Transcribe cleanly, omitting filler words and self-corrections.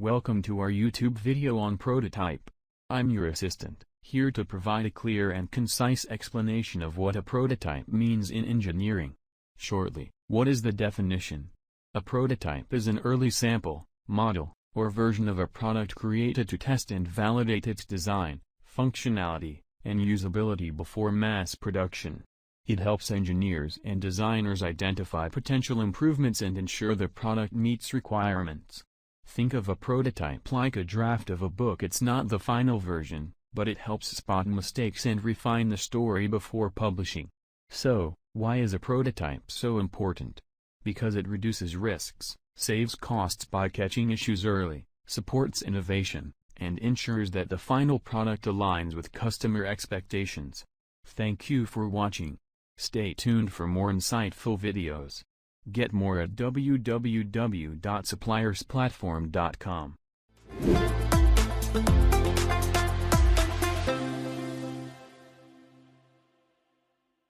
Welcome to our YouTube video on prototype. I'm your assistant, here to provide a clear and concise explanation of what a prototype means in engineering. Shortly, what is the definition? A prototype is an early sample, model, or version of a product created to test and validate its design, functionality, and usability before mass production. It helps engineers and designers identify potential improvements and ensure the product meets requirements. Think of a prototype like a draft of a book. It's not the final version, but it helps spot mistakes and refine the story before publishing. So, why is a prototype so important? Because it reduces risks, saves costs by catching issues early, supports innovation, and ensures that the final product aligns with customer expectations. Thank you for watching. Stay tuned for more insightful videos. Get more at www.suppliersplatform.com.